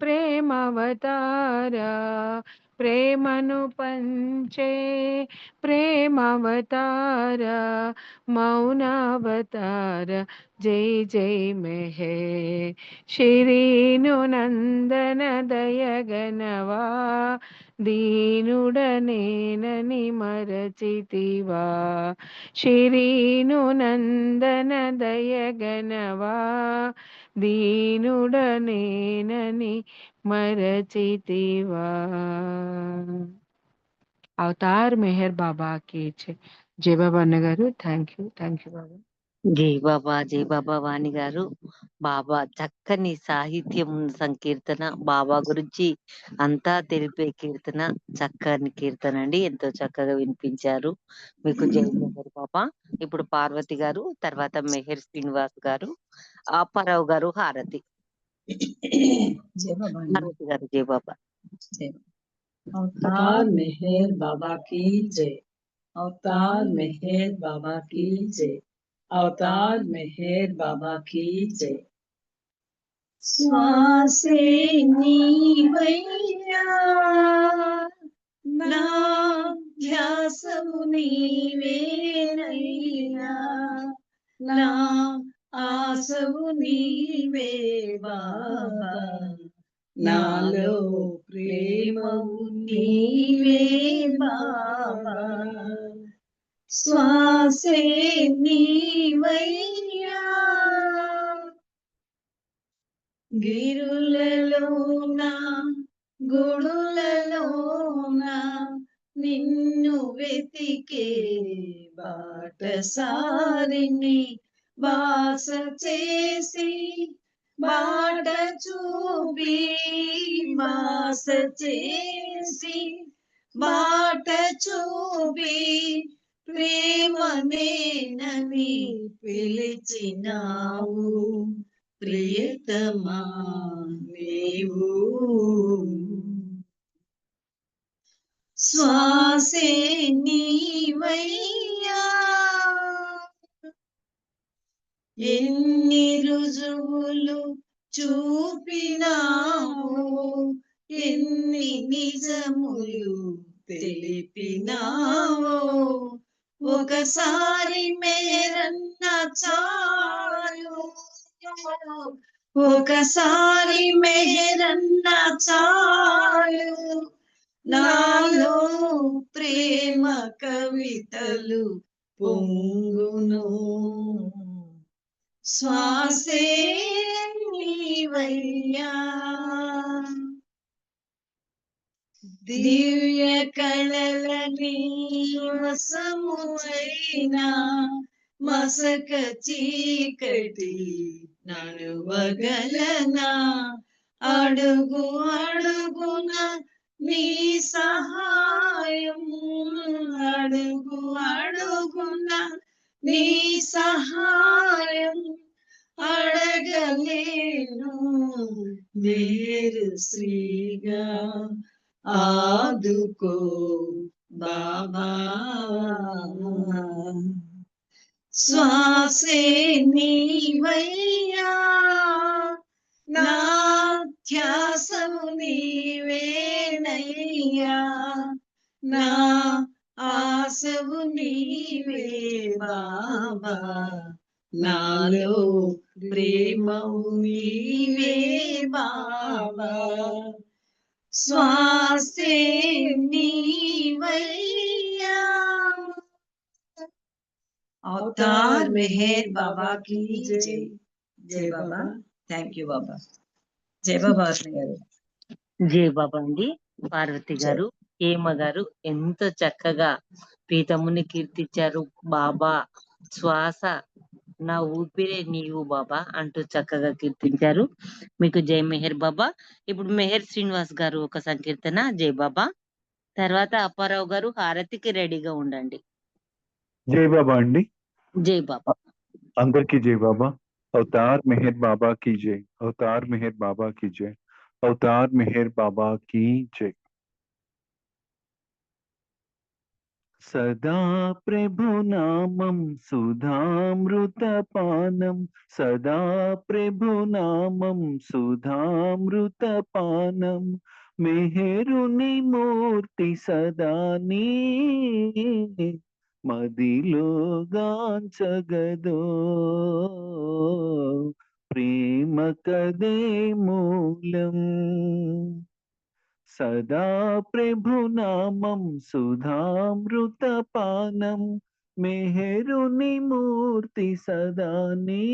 ప్రేమవతారా ప్రేమను పంచే ప్రేమవతారా మౌనావతార జై జై మెహర్. శిరీను నందన దయగనవా దీనుడనేనని మరచితివా. శిరీను నందన దయగనవా దీనుడనేనని మరచితివా. అవతార్ మెహర్ బాబా కి జై బాబా అన్నగారు. థ్యాంక్ యూ బాబా. జై బాబా, జై బాబా వాణి గారు. బాబా చక్కని సాహిత్యం సంకీర్తన, బాబా గురించి అంతా తెలిపే కీర్తన, చక్కని కీర్తన అండి. ఎంతో చక్కగా వినిపించారు. మీకు జై మెహర్ బాబా. ఇప్పుడు పార్వతి గారు, తర్వాత మెహర్ శ్రీనివాస్ గారు, అప్పారావు గారు హారతి. జై బాబా హారతి గారు. జై బాబా. अवतार मेहर बाबा की जय। अवतार मेहर बाबा की जय। अवतार मेहर बाबा की जय। శ్వాసే నీవయ్యా నా ధ్యాసము నీవేనయ్యా నా ఆశవు నీవే బాబా నాలో ప్రేమవు నీవే బాబా శ్వాసే నీవయ్యా గిరులలోన గుడులలోన నిన్ను వెతికే బాటసారిని వాస చేసి బాట చూపి వాస చేసి బాట చూపి ప్రేమనేనని పిలిచినావు ప్రియతమా నీవు శ్వాసే నీవయ్యా ఎన్ని రుజువులు చూపినావు ఎన్ని నిజములు తెలిపినావు ఒకసారి మేరన్న చాలు ఒకసారి మేరన్న చాలు నాలో ప్రేమ కవితలు పొంగును శ్వాసే నీవయ్యా దివ్య కళలని వసమువైనా మసక చీకటి నడువగలనా అడుగు అడుగున నీ సహాయం అడుగు అడుగున నీ సహాయం అడగలేను వేరు శ్రీగా ఆదుకో బాబా శ్వాసే నీవయ్యా నా ధ్యాసము నీవేనయ్యా నా ఆశవు నీవే బాబా నాలో ప్రేమవు నీవే బాబా శ్వాసే నీవయ్యా अवतार मेहर बाबा की जय जय बाबा థ్యాంక్ యూ బాబా జై బాబా గారు జై బాబా అండి. పార్వతి గారు, హేమ గారు ఎంతో చక్కగా ప్రీతముని కీర్తించారు. బాబా శ్వాస నా ఊపిరే నీవు బాబా అంటూ చక్కగా కీర్తించారు. మీకు జై మెహర్ బాబా. ఇప్పుడు మెహర్ శ్రీనివాస్ గారు ఒక సంకీర్తన జై బాబా, తర్వాత అప్పారావు గారు హారతికి రెడీగా ఉండండి. జై బాబా అండి. జై బాబా. అందరికీ జై బాబా. అవతార్ మెహర్ బాబా की जय, अवतार मेहर बाबा की जय, अवतार मेहर बाबा की जय. सदा प्रभुनामं सुधामृतपानं, सदा प्रभुनामं सुधामृतपानं, मेहरुनि मूर्ति सदा नी మదిలో గాంచగదో ప్రేమ కదే మూలం సదా ప్రభునామం సుధామృతపానం మెహరుని మూర్తి సదా నీ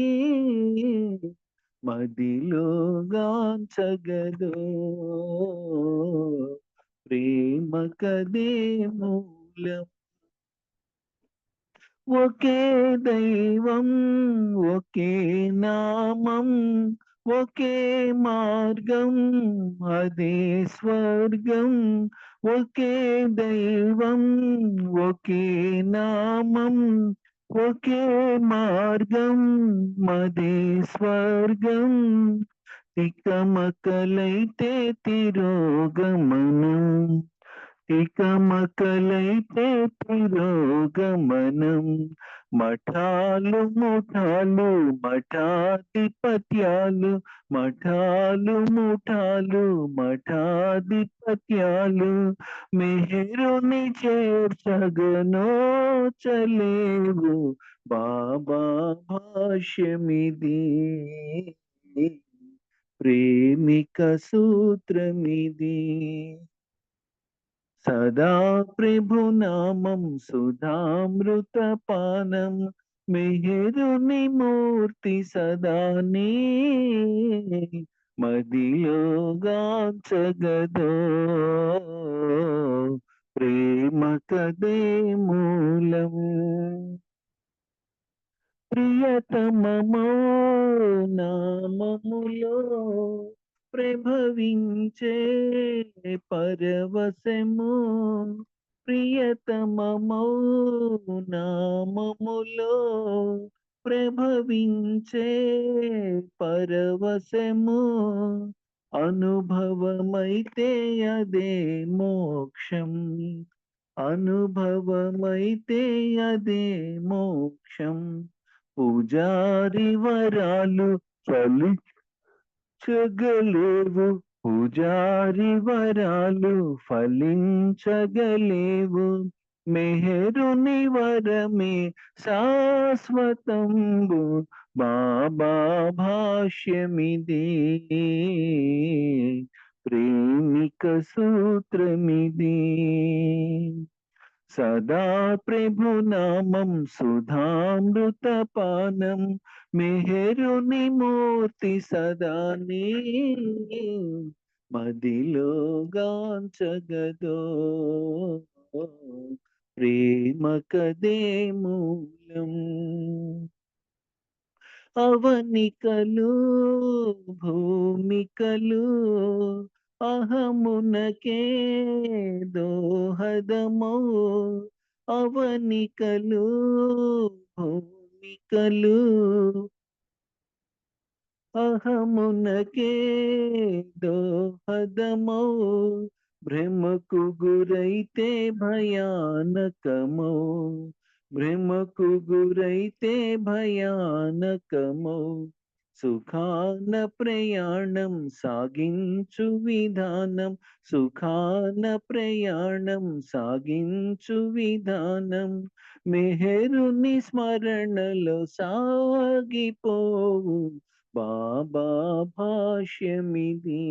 మదిలో గాంచగదో ప్రేమ కదే మూలం ఒకే దైవం ఒకే నామం ఒకే మార్గం అదే స్వర్గం ఒకే దైవం ఒకే నామం ఒకే మార్గం అదే స్వర్గం తికమకలైతే తిరోగమనం తికమకలైతే తిరోగమనం మఠాలు ముఠాలు మఠాధిపత్యాలు మఠాలు ముఠాలు మఠాధిపత్యాలు మెహరుని చేర్చగనో చలేవు బాబా భాష్యమిది ప్రేమిక సూత్రమిది సదా ప్రభునామం సుధామృతపానం మెహరుని మూర్తి సదా నీ మదిలో గాంచగదో ప్రేమ కదే మూలం ప్రియతమమో నామములో ప్రభవించే పరవశము ప్రియతమమో నామములో ప్రభవించే పరవశము అనుభవమైతే అదే మోక్షం అనుభవమైతే అదే మోక్షం పూజారి వరాలు ఫలించగలేవు పూజారి వరాలు ఫలించగలేవు మెహరుని వరమే శాశ్వతంబు బాబా భాష్యమిది ప్రేమిక సూత్రమిది సదా ప్రభునామం సుధామృతపానం మెహరుని మూర్తి సదా నీ మదిలో గాంచగదో ప్రేమ కదే మూలం అవనికలు భూమికలు అహమునకే దోహదమో అవనికలు భూమికలు అహమునకే దోహదమో భ్రమకు గురైతే భయానకమో భ్రమకు గురైతే భయానకమో సుఖాన ప్రయాణం సాగించు విధానం సుఖాన ప్రయాణం సాగించు విధానం మెహరుని స్మరణలో సాగిపోవు బాబా భాష్యమిది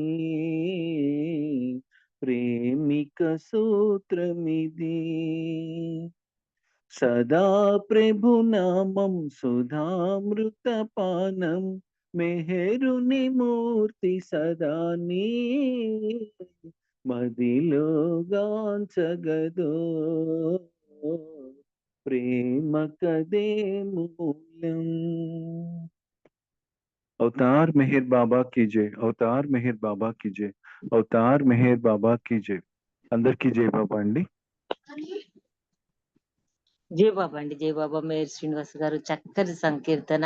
ప్రేమిక సూత్రమిది సదా ప్రభునామం సుధామృతపానం మెహరుని మూర్తి సదా నీ మదిలో గాంచగదో ప్రేమ కదే మూలం. अवतार मेहर बाबा की जय अवतार मेहर बाबा की जय अवतार मेहर बाबा की जय అందరికీ జై బాబా అండి. జై బాబా అండి. జై బాబా. మేయర్ శ్రీనివాస్ గారు చక్కని సంకీర్తన.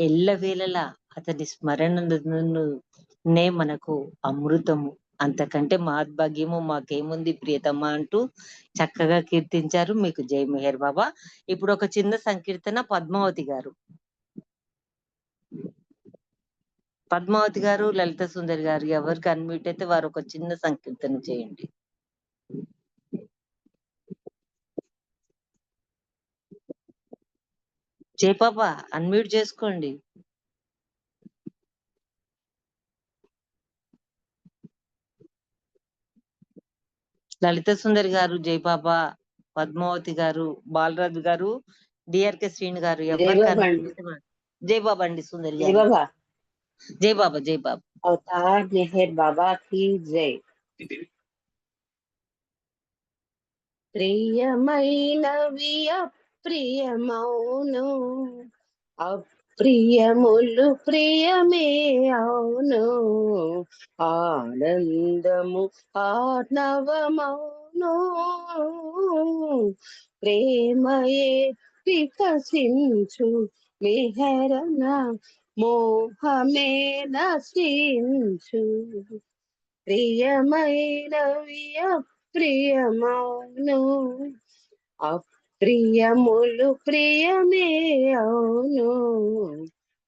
ఎల్లవేళలా అతని స్మరణనే మనకు అమృతము, అంతకంటే మహద్భాగ్యము మాకేముంది ప్రియతమా అంటూ చక్కగా కీర్తించారు. మీకు జై మెహర్ బాబా. ఇప్పుడు ఒక చిన్న సంకీర్తన పద్మావతి గారు. పద్మావతి గారు, లలిత సుందరి గారు ఎవరికి అన్మ్యూట్ అయితే వారు ఒక చిన్న సంకీర్తన చేయండి. జై బాబా అన్మ్యూట్ చేసుకోండి. లలిత సుందరి గారు, జై బాబా, పద్మావతి గారు, బాలరాజు గారు, డిఆర్కే శ్రీని గారు ఎవరికి జై బాబా అండి. సుందరి జై గారు బాబా. జై బాబా. జై బాబా. అవతార్ మెహర్ బాబా की जय. ప్రియమైనవి అప్రియమౌను అప్రియములు ప్రియమే అవును ఆనందము ఆర్ణవమౌను ప్రేమయే వికసించు మెహరన మోహమే నశించు ప్రియమైనవి అప్రియమౌను అప్రియములు ప్రియమే అవును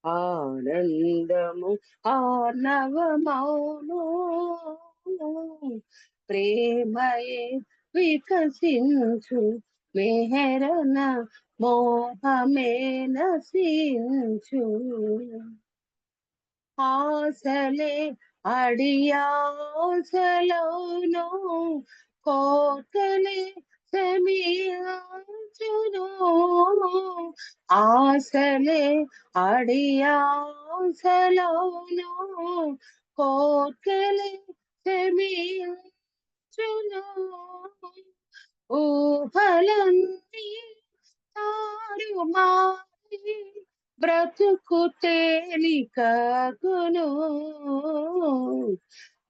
ఆనందము ఆర్ణవమౌను ప్రేమయే వికసించు మెహరన మోహమే నశించు ఆశలే అడియాసలోను కోకలే సమీచును ఆశలే అడియాసలోను కోకలే సమీచును ఊహలన్నీ తారుమారి బ్రతుకు తేలికగును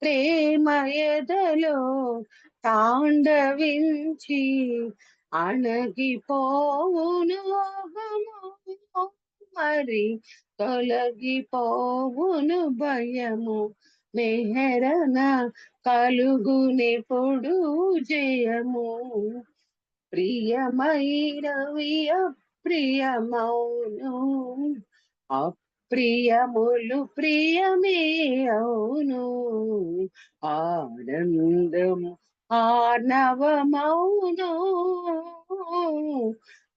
ప్రేమ ఎదలో తాండవించి అణగిపోవును మరి తొలగిపోవును భయము మెహరన కలుగునెప్పుడు జయము ప్రియమైనవి అప్రియమౌను అప్రియములు ప్రియమే అవును ఆనందము ఆర్ణవమౌను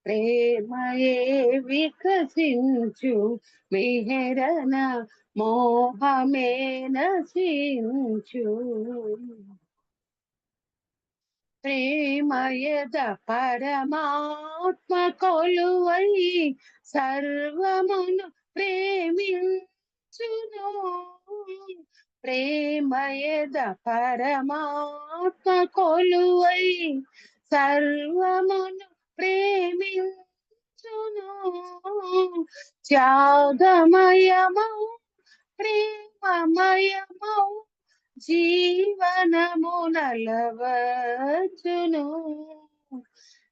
ప్రేమయే వికసించు మెహరన మోహమే నశించు ప్రేమయద పరమాత్మ కొలువై సర్వమును ప్రేమించును ప్రేమయద పరమాత్మ కొలువై సర్వమును ప్రేమించును త్యాగమయమౌ ప్రేమమయమౌ జీవనమునలవచ్చును.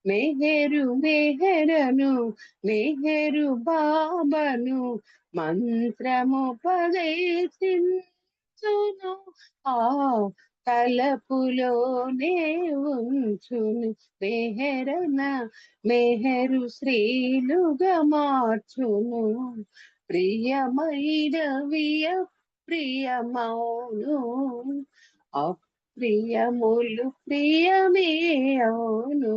మెహరును మెహరు బాబను మంత్రముపదేశించును. ఆ తలపులోనే ఉంచును. మెహరు శ్రీలుగా మార్చును. ప్రియమైనవియ ప్రియమౌను. అప్రియములు ప్రియమే అవును.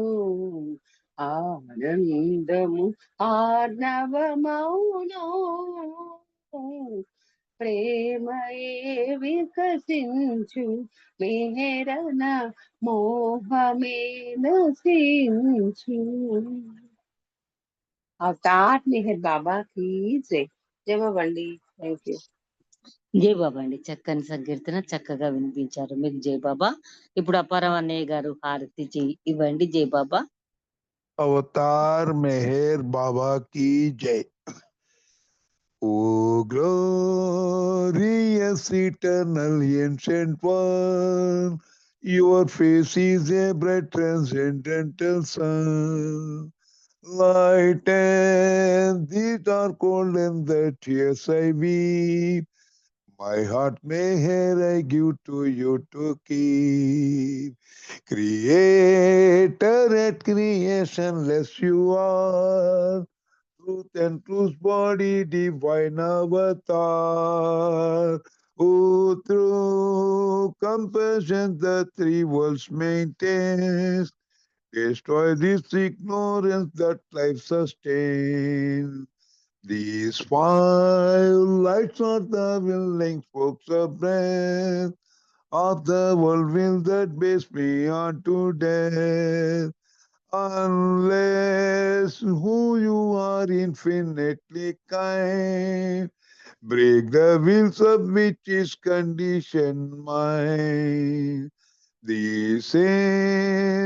ఆనందము ఆర్ణవమౌను. ప్రేమయే వికసించు. మెహరన మోహమే నశించు. అవతార్ మెహర్ బాబా కీ జై. జయమండి. Thank you. జై బాబా అండి. చక్కని సంకీర్తన చక్కగా వినిపించారు మీకు జై బాబా. ఇప్పుడు అపారం అన్నయ్య గారు హారతి ఇవ్వండి. జై బాబా. अवतार मेहर बाबा की जय. O glorious eternal ancient one, your face is a bright transcendental sun, light and the dark cold and the tears I weep. My heart meher I give to you to keep. Creator at creationless you are, truth and truth's body, divine avatar. Oh, through compassion the three worlds maintains, destroy this ignorance that life sustains. These five lights are the willing spokes of breath of the world will that bears me unto death. Unless who you are infinitely kind, break the wheels of which is conditioned mind. This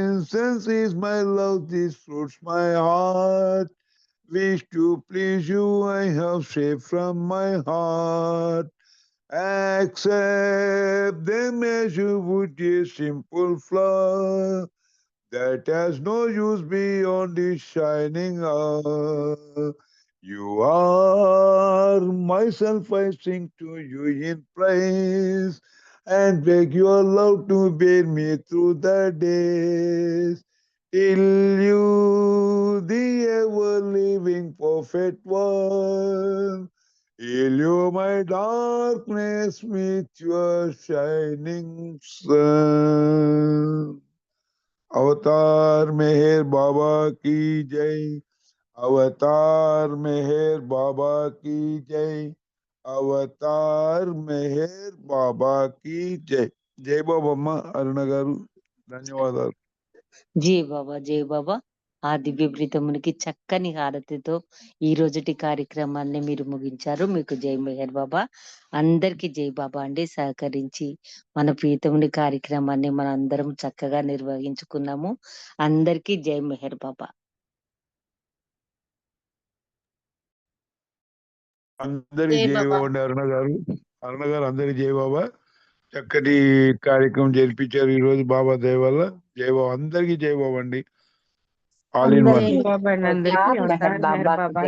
incense is my love, this fruits my heart. Wish to please you, I have saved from my heart. Accept them as you would a simple flower that has no use beyond its shining hour. You are myself, I sing to you in praise and beg your love to bear me through the days. Till you, the ever-living perfect one, heal my darkness with your shining sun. अवतार मेहर बाबा की जय. अवतार मेहर बाबा की जय. अवतार मेहर बाबा की जय. జై బాబమ్మ అరుణ గారు, ధన్యవాదాలు. జై బాబా. జై బాబా. ఆ దివ్యప్రీతమునికి చక్కని హారతితో ఈ రోజుటి కార్యక్రమాన్ని మీరు ముగించారు. మీకు జై మెహర్ బాబా. అందరికి జై బాబా అండి. సహకరించి మన ప్రీతముని కార్యక్రమాన్ని మనం అందరం చక్కగా నిర్వహించుకున్నాము. అందరికీ జై మెహర్ బాబా. అందరికి జై జై బాబా. బాబా అండి. అరుణ గారు అందరికి జై బాబా. చక్కటి కార్యక్రమం జరిపించారు ఈ రోజు బాబా దయ వల్ల. జై బాబా, అందరికి జై బాబా అండి. All in one. జై బాబా అండి అందరికీ. అవతార్ మెహర్ అవతార్ మెహర్ బాబా బాబా